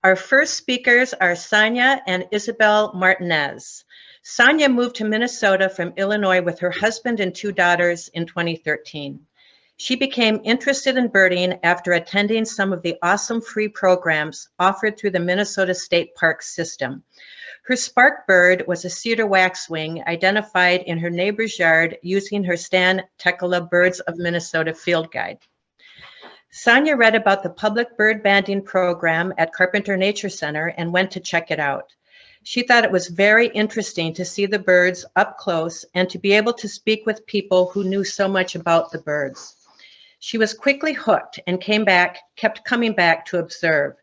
Our first speakers are Sonia and Isabel Martinez. Sonia moved to Minnesota from Illinois with her husband and 2 daughters in 2013. She became interested in birding after attending some of the awesome free programs offered through the Minnesota State Park system. Her spark bird was a cedar waxwing identified in her neighbor's yard using her Stan Tekla Birds of Minnesota field guide. Sonia read about the public bird banding program at Carpenter Nature Center and went to check it out. She thought it was very interesting to see the birds up close and to be able to speak with people who knew so much about the birds. She was quickly hooked and kept coming back to observe.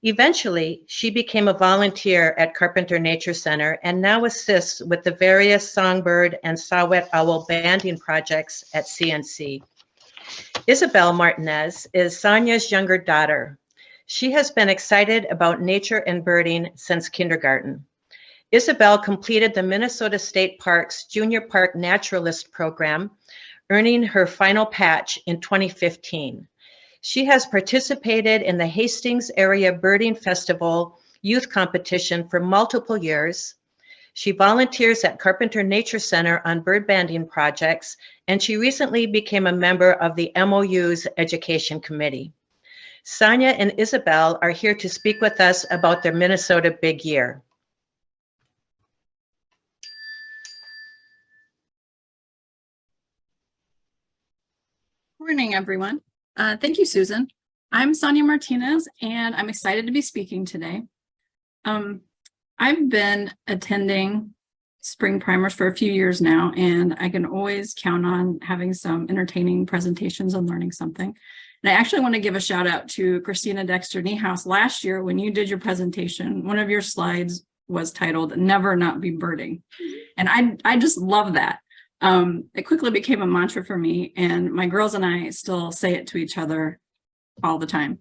Eventually, she became a volunteer at Carpenter Nature Center and now assists with the various songbird and saw-whet owl banding projects at CNC. Isabel Martinez is Sonia's younger daughter. She has been excited about nature and birding since kindergarten. Isabel completed the Minnesota State Parks Junior Park Naturalist Program, earning her final patch in 2015. She has participated in the Hastings Area Birding Festival youth competition for multiple years. She volunteers at Carpenter Nature Center on bird banding projects, and she recently became a member of the MOU's Education Committee. Sonia and Isabel are here to speak with us about their Minnesota Big Year. Morning, everyone. Thank you, Susan. I'm Sonia Martinez, and I'm excited to be speaking today. I've been attending spring primers for a few years now, and I can always count on having some entertaining presentations and learning something. And I actually want to give a shout out to Christina Dexter-Niehaus. Last year, when you did your presentation, one of your slides was titled "Never Not Be Birding." And I just love that. It quickly became a mantra for me, and my girls and I still say it to each other all the time.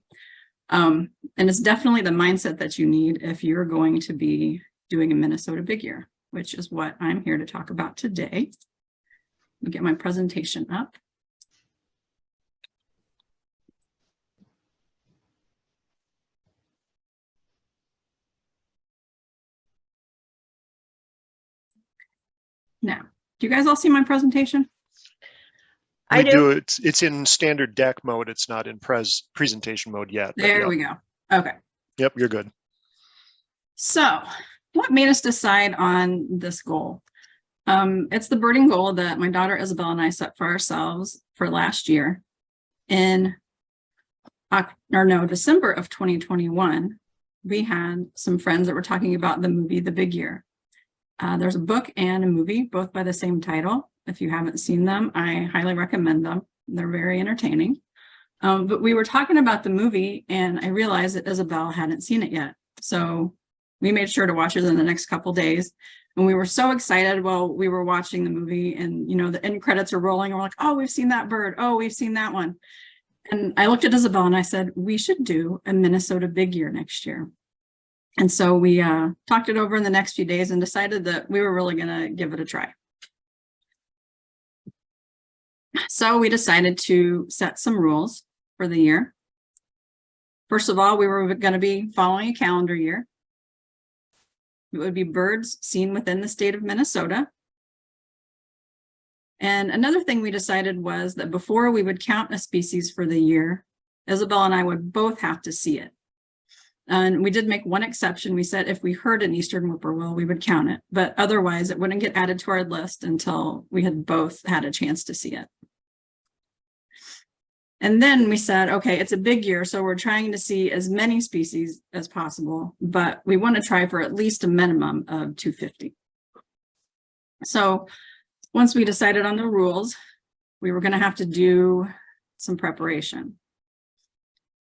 And it's definitely the mindset that you need if you're going to be doing a Minnesota Big Year, which is what I'm here to talk about today. Let me get my presentation up. Now, do you guys all see my presentation? I do. It's in standard deck mode. It's not in presentation mode yet. There we go. Okay. Yep, you're good. So what made us decide on this goal? It's the birding goal that my daughter Isabel and I set for ourselves for last year. In December of 2021, we had some friends that were talking about the movie The Big Year. There's a book and a movie, both by the same title. If you haven't seen them, I highly recommend them. They're very entertaining. But we were talking about the movie, and I realized that Isabel hadn't seen it yet. So we made sure to watch it in the next couple days. And we were so excited while we were watching the movie, and the end credits are rolling. And we're like, oh, we've seen that bird. Oh, we've seen that one. And I looked at Isabel and I said, we should do a Minnesota Big Year next year. And so we talked it over in the next few days and decided that we were really going to give it a try. So we decided to set some rules for the year. First of all, we were going to be following a calendar year. It would be birds seen within the state of Minnesota. And another thing we decided was that before we would count a species for the year, Isabel and I would both have to see it. And we did make one exception. We said if we heard an eastern whippoorwill, we would count it, but otherwise it wouldn't get added to our list until we had both had a chance to see it. And then we said, okay, it's a big year, so we're trying to see as many species as possible, but we want to try for at least a minimum of 250. So once we decided on the rules, we were going to have to do some preparation.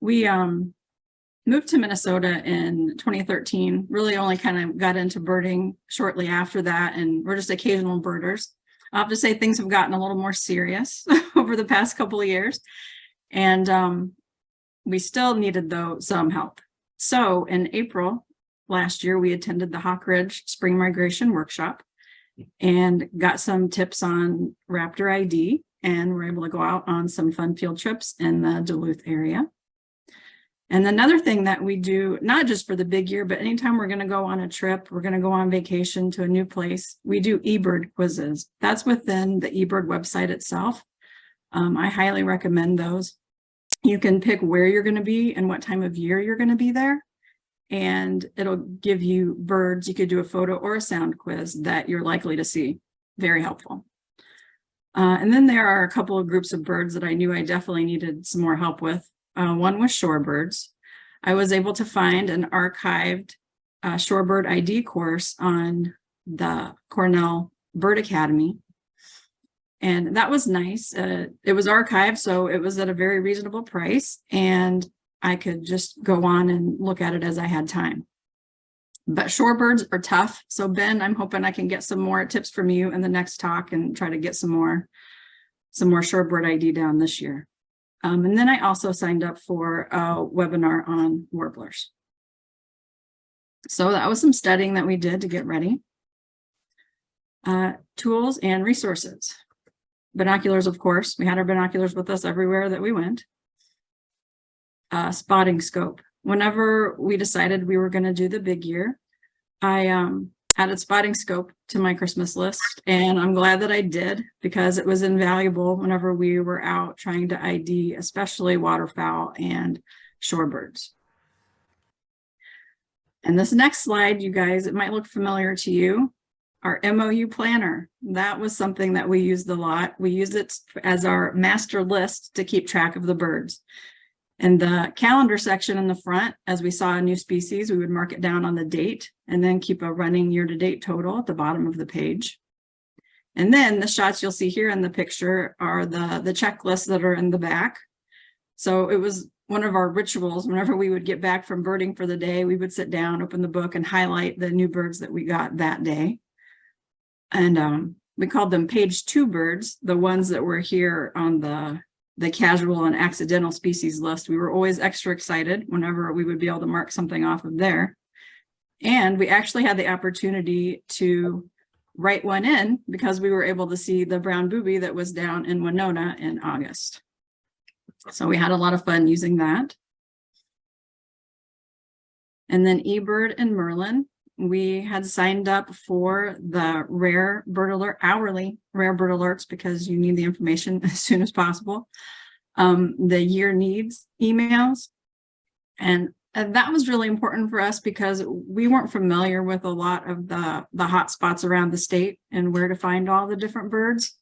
We moved to Minnesota in 2013, really only kind of got into birding shortly after that, and we're just occasional birders. I'll have to say things have gotten a little more serious over the past couple of years, and we still needed, though, some help. So in April last year, we attended the Hawk Ridge Spring Migration Workshop and got some tips on raptor ID, and were able to go out on some fun field trips in the Duluth area. And another thing that we do, not just for the big year, but anytime we're going to go on a trip, we're going to go on vacation to a new place, we do eBird quizzes. That's within the eBird website itself. I highly recommend those. You can pick where you're going to be and what time of year you're going to be there. And it'll give you birds. You could do a photo or a sound quiz that you're likely to see. Very helpful. And then there are a couple of groups of birds that I knew I definitely needed some more help with. One was shorebirds. I was able to find an archived shorebird ID course on the Cornell Bird Academy. And that was nice. It was archived, so it was at a very reasonable price, and I could just go on and look at it as I had time. But shorebirds are tough. So Ben, I'm hoping I can get some more tips from you in the next talk and try to get some more shorebird ID down this year. And then I also signed up for a webinar on warblers. So that was some studying that we did to get ready. Tools and resources. Binoculars, of course. We had our binoculars with us everywhere that we went. Spotting scope. Whenever we decided we were going to do the big year, I added spotting scope to my Christmas list, and I'm glad that I did, because it was invaluable whenever we were out trying to ID, especially waterfowl and shorebirds. And this next slide, you guys, it might look familiar to you. Our MOU planner, that was something that we used a lot. We used it as our master list to keep track of the birds. In the calendar section in the front, as we saw a new species, we would mark it down on the date and then keep a running year-to-date total at the bottom of the page. And then the shots you'll see here in the picture are the checklists that are in the back. So it was one of our rituals. Whenever we would get back from birding for the day, we would sit down, open the book, and highlight the new birds that we got that day. And we called them page 2 birds, the ones that were here on the casual and accidental species list. We were always extra excited whenever we would be able to mark something off of there. And we actually had the opportunity to write one in because we were able to see the brown booby that was down in Winona in August. So we had a lot of fun using that. And then eBird and Merlin, we had signed up for the rare bird alert, hourly rare bird alerts, because you need the information as soon as possible. The year needs emails. And that was really important for us because we weren't familiar with a lot of the hot spots around the state and where to find all the different birds.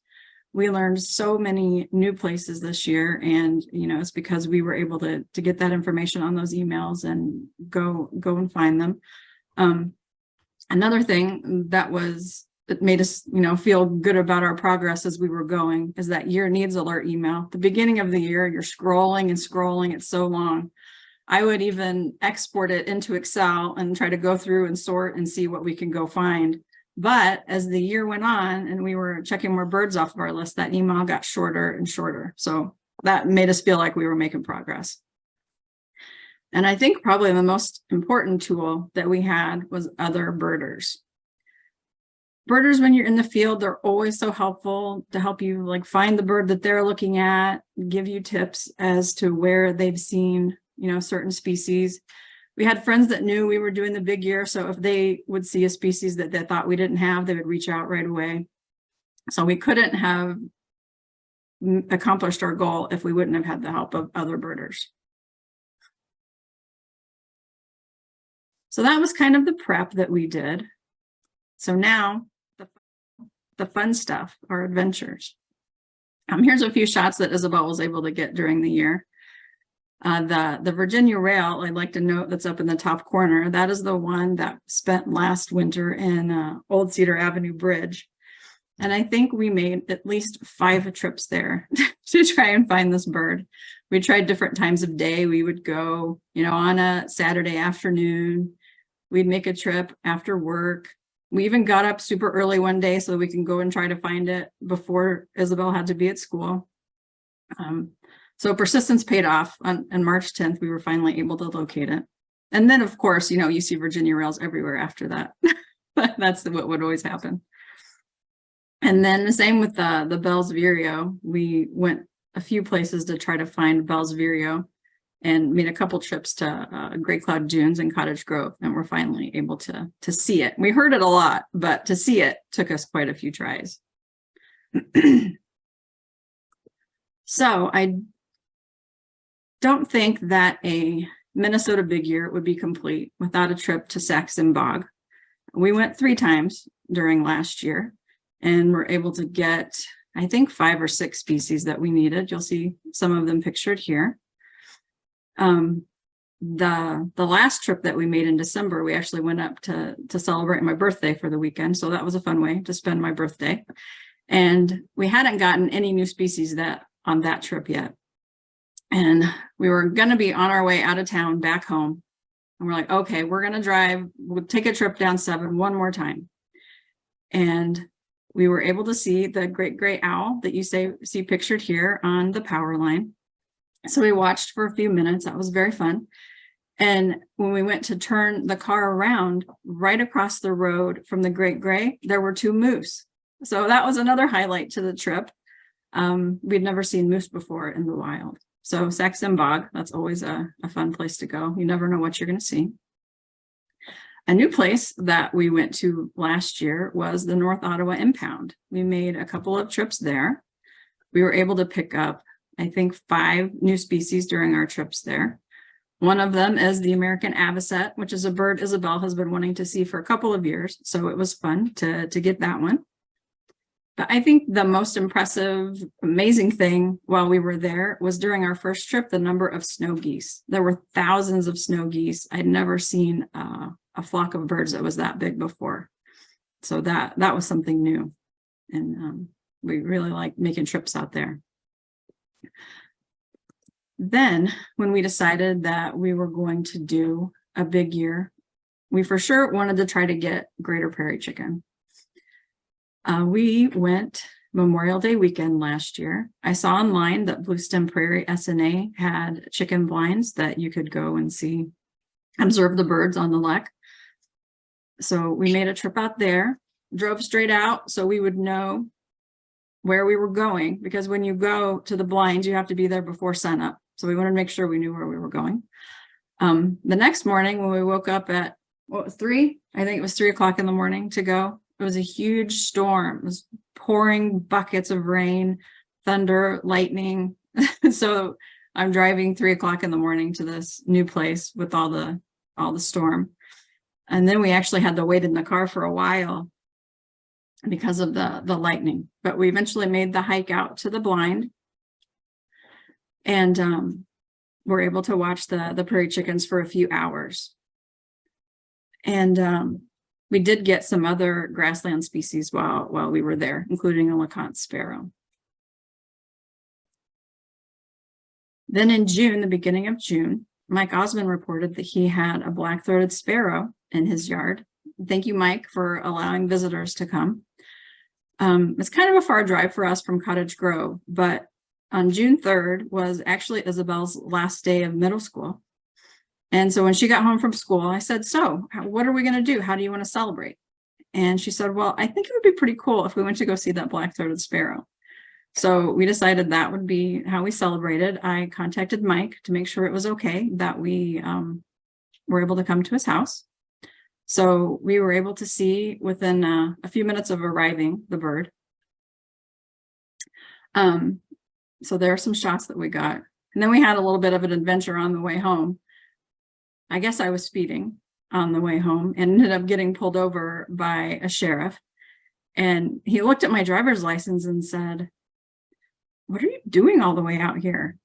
We learned so many new places this year, and it's because we were able to get that information on those emails and go and find them. Another thing that made us, feel good about our progress as we were going is that year needs alert email. The beginning of the year, you're scrolling and scrolling. It's so long. I would even export it into Excel and try to go through and sort and see what we can go find. But as the year went on and we were checking more birds off of our list, that email got shorter and shorter. So that made us feel like we were making progress. And I think probably the most important tool that we had was other birders. Birders, when you're in the field, they're always so helpful to help you find the bird that they're looking at, give you tips as to where they've seen, certain species. We had friends that knew we were doing the big year, so if they would see a species that they thought we didn't have, they would reach out right away. So we couldn't have accomplished our goal if we wouldn't have had the help of other birders. So that was kind of the prep that we did. So now the fun stuff, our adventures. Here's a few shots that Isabel was able to get during the year. The Virginia rail, I'd like to note, that's up in the top corner. That is the one that spent last winter in Old Cedar Avenue Bridge. And I think we made at least 5 trips there to try and find this bird. We tried different times of day. We would go, on a Saturday afternoon. We'd make a trip after work. We even got up super early one day so we can go and try to find it before Isabel had to be at school. So persistence paid off. On March 10th, we were finally able to locate it. And then, of course, you see Virginia rails everywhere after that. That's what would always happen. And then the same with the Bell's Vireo. We went a few places to try to find Bell's Vireo. and made a couple trips to Great Cloud Dunes and Cottage Grove, and we're finally able to see it. We heard it a lot, but to see it took us quite a few tries. So I don't think that a Minnesota Big Year would be complete without a trip to Sax-Zim Bog. We went 3 times during last year and were able to get, I think, 5 or 6 species that we needed. You'll see some of them pictured here. The last trip that we made in December, we actually went up to celebrate my birthday for the weekend. So that was a fun way to spend my birthday. And we hadn't gotten any new species on that trip yet. And we were going to be on our way out of town back home. And we're like, okay, we're going to drive. We'll take a trip down 7 one more time. And we were able to see the great gray owl that you see pictured here on the power line. So we watched for a few minutes. That was very fun. And when we went to turn the car around, right across the road from the great gray, there were 2 moose. So that was another highlight to the trip. We'd never seen moose before in the wild. So Sax-Zim Bog, that's always a fun place to go. You never know what you're going to see. A new place that we went to last year was the North Ottawa Impound. We made a couple of trips there. We were able to pick up, I think, 5 new species during our trips there. One of them is the American avocet, which is a bird Isabel has been wanting to see for a couple of years. So it was fun to get that one. But I think the most impressive, amazing thing while we were there was during our first trip, the number of snow geese. There were thousands of snow geese. I'd never seen a flock of birds that was that big before. So that was something new. And we really like making trips out there. Then when we decided that we were going to do a big year, we for sure wanted to try to get greater prairie chicken. We went Memorial Day weekend last year. I saw online that Bluestem Prairie SNA had chicken blinds that you could go and see, observe the birds on the lek. So we made a trip out there, drove straight out so we would know where we were going, because when you go to the blinds, you have to be there before sunup. So we wanted to make sure we knew where we were going. The next morning when we woke up at, 3? I think it was 3 o'clock in the morning to go. It was a huge storm. It was pouring buckets of rain, thunder, lightning. So I'm driving 3 o'clock in the morning to this new place with all the storm. And then we actually had to wait in the car for a while because of the lightning. But we eventually made the hike out to the blind. And we're able to watch the prairie chickens for a few hours. And we did get some other grassland species while we were there, including a LeConte sparrow. Then in June, the beginning of June, Mike Osmond reported that he had a black-throated sparrow in his yard. Thank you, Mike, for allowing visitors to come. It's kind of a far drive for us from Cottage Grove, but on June 3rd was actually Isabel's last day of middle school. And so when she got home from school, I said, so what are we going to do? How do you want to celebrate? And she said, well, I think it would be pretty cool if we went to go see that black-throated sparrow. So we decided that would be how we celebrated. I contacted Mike to make sure it was okay that we were able to come to his house. So we were able to see within a few minutes of arriving the bird. So there are some shots that we got. And then we had a little bit of an adventure on the way home. I guess I was speeding on the way home and ended up getting pulled over by a sheriff. And he looked at my driver's license and said, what are you doing all the way out here?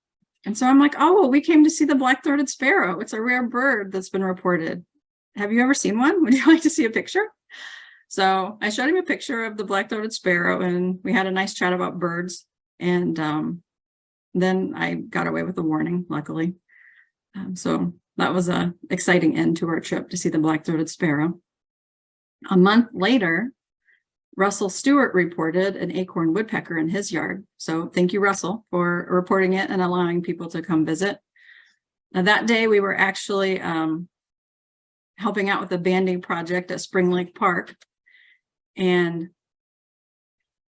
And so I'm like, oh, well, we came to see the black-throated sparrow. It's a rare bird that's been reported. Have you ever seen one? Would you like to see a picture? So I showed him a picture of the black-throated sparrow, and we had a nice chat about birds. And then I got away with a warning, luckily. So that was an exciting end to our trip to see the black-throated sparrow. A month later, Russell Stewart reported an acorn woodpecker in his yard. So thank you, Russell, for reporting it and allowing people to come visit. Now, that day, we were actually helping out with the banding project at Spring Lake Park. And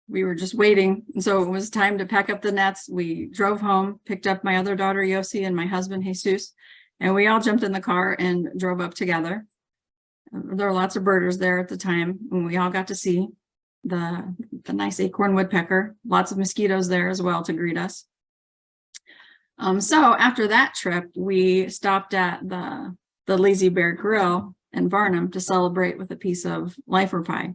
we were just waiting. And so it was time to pack up the nets. We drove home, picked up my other daughter, Yossi, and my husband, Jesus, and we all jumped in the car and drove up together. There were lots of birders there at the time, and we all got to see the nice acorn woodpecker, lots of mosquitoes there as well to greet us. So after that trip, we stopped at the Lazy Bear Grill in Varnum to celebrate with a piece of lifer pie.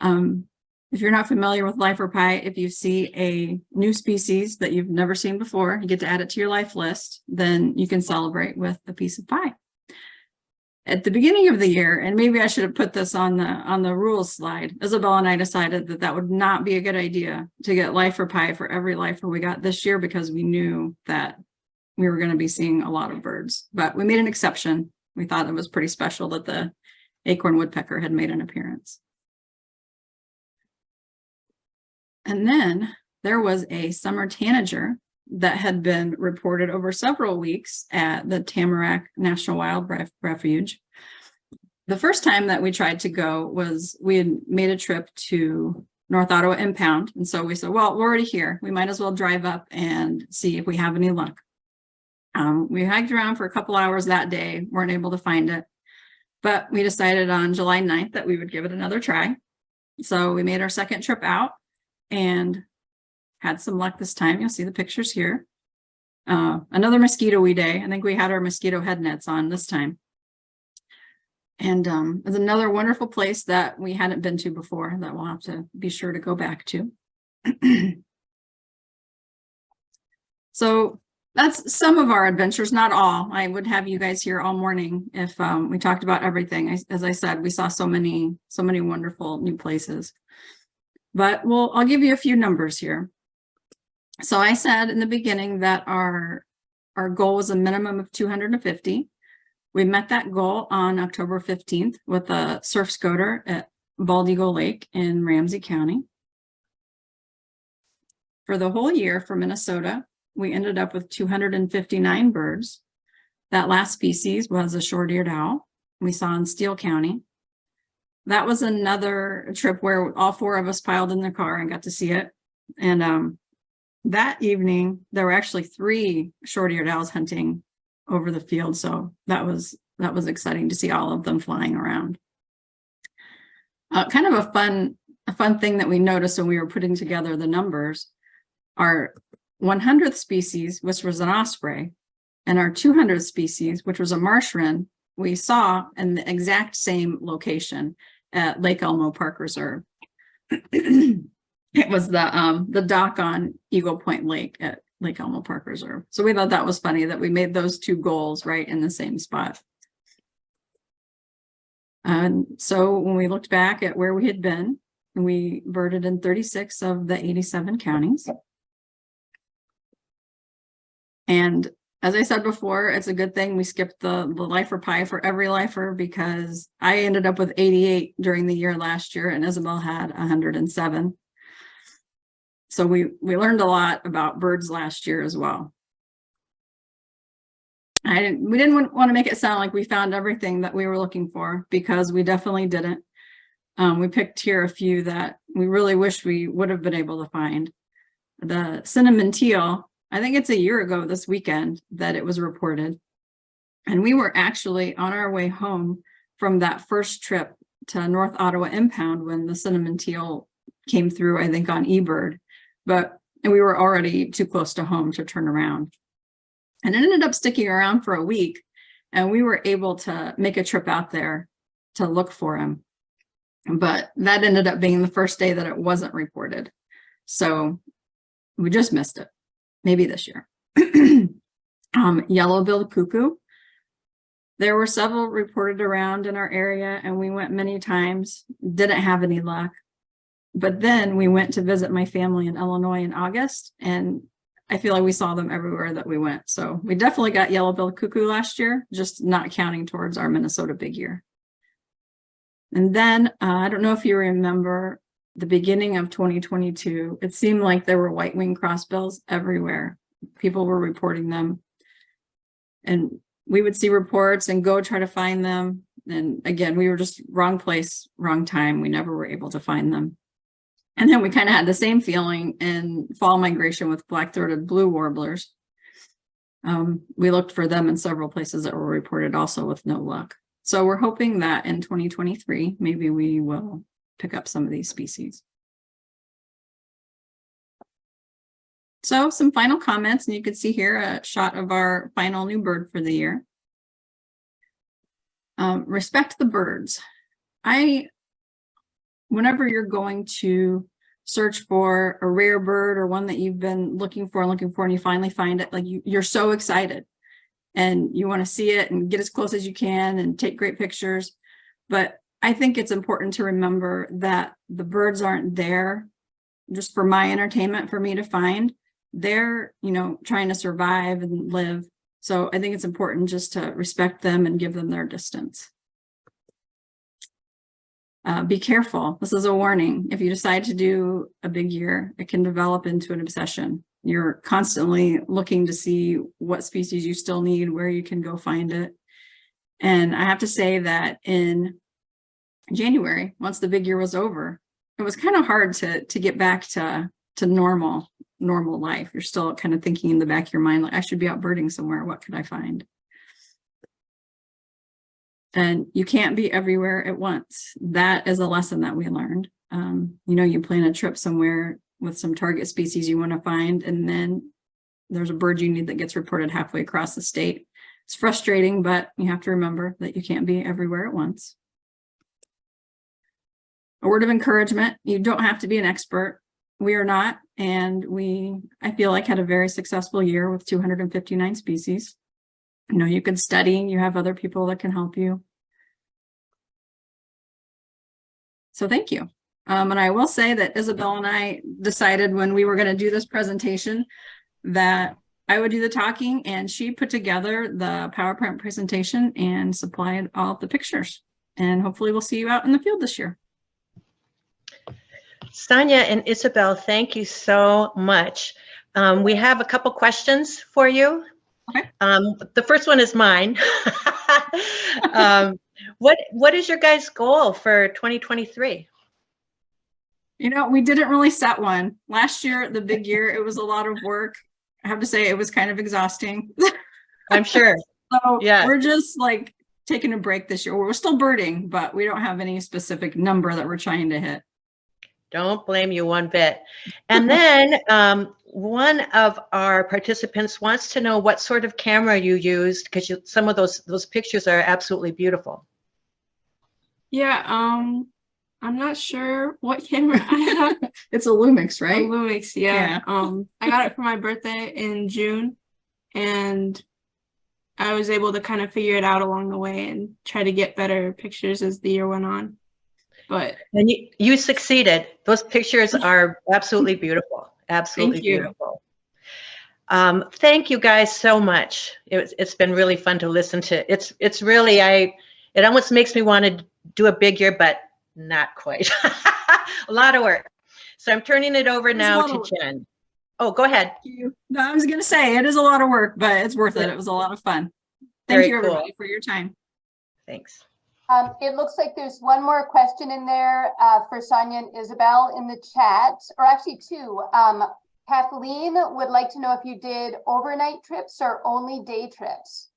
If you're not familiar with lifer pie, if you see a new species that you've never seen before, you get to add it to your life list, then you can celebrate with a piece of pie. At the beginning of the year, and maybe I should have put this on the rules slide, Isabel and I decided that would not be a good idea to get lifer pie for every lifer we got this year, because we knew that we were going to be seeing a lot of birds. But we made an exception. We thought it was pretty special that the acorn woodpecker had made an appearance. And then there was a summer tanager that had been reported over several weeks at the Tamarac National Wildlife Refuge. The first time that we tried to go was we had made a trip to North Ottawa Impound. And so we said, well, we're already here. We might as well drive up and see if we have any luck. We hiked around for a couple hours that day, weren't able to find it. But we decided on July 9th that we would give it another try. So we made our second trip out and had some luck this time. You'll see the pictures here. Another mosquito-y day. I think we had our mosquito head nets on this time. And it's another wonderful place that we hadn't been to before that we'll have to be sure to go back to. So that's some of our adventures, not all. I would have you guys here all morning if we talked about everything. As I said, we saw so many wonderful new places. But I'll give you a few numbers here. So I said in the beginning that our goal was a minimum of 250. We met that goal on October 15th with a surf scoter at Bald Eagle Lake in Ramsey County. For the whole year for Minnesota, we ended up with 259 birds. That last species was a short-eared owl we saw in Steele County. That was another trip where all four of us piled in the car and got to see it. And that evening, there were actually 3 short-eared owls hunting over the field. So that was exciting to see all of them flying around. Kind of a fun thing that we noticed when we were putting together the numbers, our 100th species, which was an osprey, and our 200th species, which was a marsh wren, we saw in the exact same location at Lake Elmo Park Reserve. It was the dock on Eagle Point Lake at Lake Elmo Park Reserve. So we thought that was funny that we made those 2 goals right in the same spot. And so when we looked back at where we had been, we birded in 36 of the 87 counties. And as I said before, it's a good thing we skipped the lifer pie for every lifer, because I ended up with 88 during the year last year and Isabel had 107. So we learned a lot about birds last year as well. We didn't want to make it sound like we found everything that we were looking for, because we definitely didn't. We picked here a few that we really wish we would have been able to find. The cinnamon teal, I think it's a year ago this weekend that it was reported. And we were actually on our way home from that first trip to North Ottawa Impound when the cinnamon teal came through, I think on eBird, but we were already too close to home to turn around. And it ended up sticking around for a week, and we were able to make a trip out there to look for him. But that ended up being the first day that it wasn't reported. So we just missed it. Maybe this year. Yellow-billed cuckoo. There were several reported around in our area, and we went many times, didn't have any luck. But then we went to visit my family in Illinois in August, and I feel like we saw them everywhere that we went. So we definitely got yellow-billed cuckoo last year, just not counting towards our Minnesota big year. And then I don't know if you remember the beginning of 2022, it seemed like there were white-winged crossbills everywhere. People were reporting them. And we would see reports and go try to find them. And again, we were just wrong place, wrong time. We never were able to find them. And then we kind of had the same feeling in fall migration with black-throated blue warblers. We looked for them in several places that were reported also with no luck. So we're hoping that in 2023, maybe we will pick up some of these species. So some final comments, and you can see here a shot of our final new bird for the year. Respect the birds. Whenever you're going to search for a rare bird or one that you've been looking for, and you finally find it, like you're so excited and you want to see it and get as close as you can and take great pictures. But I think it's important to remember that the birds aren't there just for my entertainment, for me to find. They're, trying to survive and live. So I think it's important just to respect them and give them their distance. Be careful. This is a warning. If you decide to do a big year, it can develop into an obsession. You're constantly looking to see what species you still need, where you can go find it. And I have to say that in January, once the big year was over, it was kind of hard to get back to normal life. You're still kind of thinking in the back of your mind, like, I should be out birding somewhere. What could I find? And you can't be everywhere at once. That is a lesson that we learned. You plan a trip somewhere with some target species you want to find, and then there's a bird you need that gets reported halfway across the state. It's frustrating, but you have to remember that you can't be everywhere at once. A word of encouragement: you don't have to be an expert. We are not, and I feel like, had a very successful year with 259 species. You can study, you have other people that can help you. So thank you. And I will say that Isabel and I decided when we were going to do this presentation that I would do the talking, and she put together the PowerPoint presentation and supplied all of the pictures. And hopefully we'll see you out in the field this year. Sonia and Isabel, thank you so much. We have a couple questions for you. Okay. The first one is mine. What is your guys' goal for 2023? We didn't really set one. Last year, the big year, it was a lot of work. I have to say it was kind of exhausting. I'm sure. So yeah, we're just like taking a break this year. We're still birding, but we don't have any specific number that we're trying to hit. Don't blame you one bit. And then one of our participants wants to know what sort of camera you used, because some of those pictures are absolutely beautiful. Yeah, I'm not sure what camera I have. It's a Lumix, right? A Lumix, yeah. I got it for my birthday in June, and I was able to kind of figure it out along the way and try to get better pictures as the year went on. And you succeeded. Those pictures are absolutely beautiful. Absolutely beautiful. Thank you guys so much. It's been really fun to listen to. It's really, it almost makes me want to do a big year, but not quite. A lot of work. So I'm turning it over now to Jen. Oh, go ahead. Thank you. No, I was going to say it is a lot of work, but it's worth it. It was a lot of fun. Thank you, everybody, for your time. Thanks. It looks like there's one more question in there for Sonia and Isabel in the chat, or actually two. Kathleen would like to know if you did overnight trips or only day trips.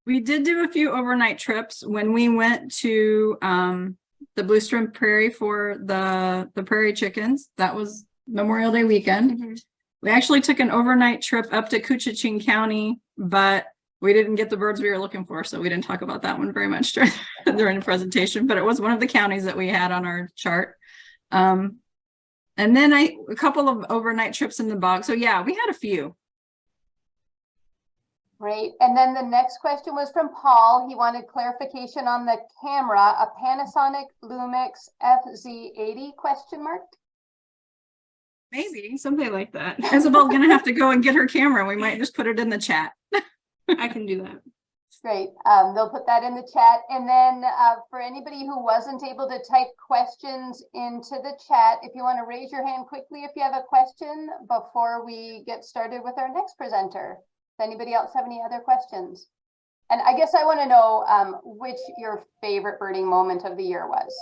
We did do a few overnight trips when we went to the Bluestem Prairie for the prairie chickens. That was Memorial Day weekend. Mm-hmm. We actually took an overnight trip up to Koochiching County, but we didn't get the birds we were looking for, so we didn't talk about that one very much during the presentation, but it was one of the counties that we had on our chart. And then a couple of overnight trips in the bog. So yeah, we had a few. Great. And then the next question was from Paul. He wanted clarification on the camera, a Panasonic Lumix FZ80 ? Maybe something like that. Isabel's gonna have to go and get her camera. We might just put it in the chat. I can do that. Great. They'll put that in the chat. And then for anybody who wasn't able to type questions into the chat, if you want to raise your hand quickly if you have a question before we get started with our next presenter. Does anybody else have any other questions? And I guess I want to know which your favorite birding moment of the year was.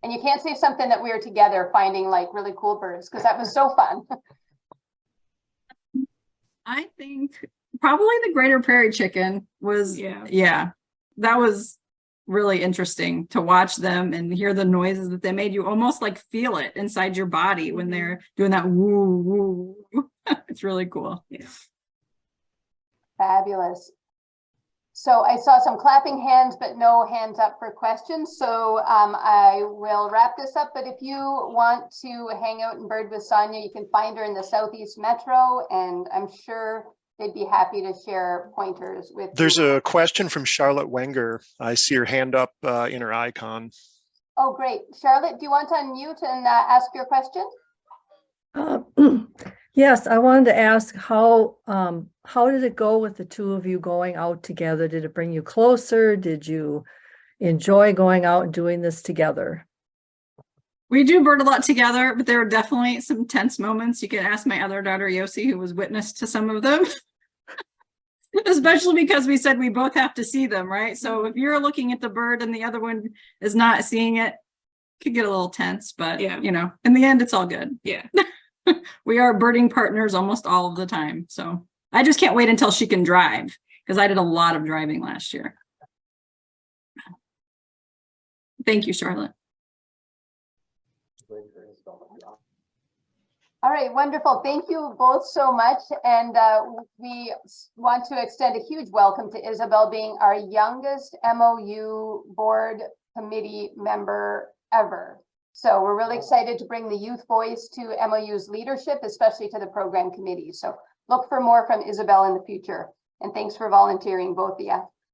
And you can't say something that we were together finding like really cool birds, because that was so fun. I think probably the greater prairie chicken was, yeah, that was really interesting to watch them and hear the noises that they made. You almost like feel it inside your body when they're doing that woo woo. It's really cool. Yeah. Fabulous. So I saw some clapping hands, but no hands up for questions. So I will wrap this up. But if you want to hang out and bird with Sonia, you can find her in the Southeast Metro, and I'm sure they'd be happy to share pointers with There's you. a question from Charlotte Wenger. I see her hand up in her icon. Oh, great. Charlotte, do you want to unmute and ask your question? Yes, I wanted to ask how did it go with the two of you going out together? Did it bring you closer? Did you enjoy going out and doing this together? We do bird a lot together, but there are definitely some tense moments. You can ask my other daughter, Yossi, who was witness to some of them. Especially because we said we both have to see them, right? So if you're looking at the bird and the other one is not seeing it, it could get a little tense, but you know, in the end, it's all good. Yeah. We are birding partners almost all of the time. So I just can't wait until she can drive, because I did a lot of driving last year. Thank you, Charlotte. All right, wonderful. Thank you both so much. And we want to extend a huge welcome to Isabel, being our youngest MOU board committee member ever. So we're really excited to bring the youth voice to MOU's leadership, especially to the program committee. So look for more from Isabel in the future. And thanks for volunteering, both of you.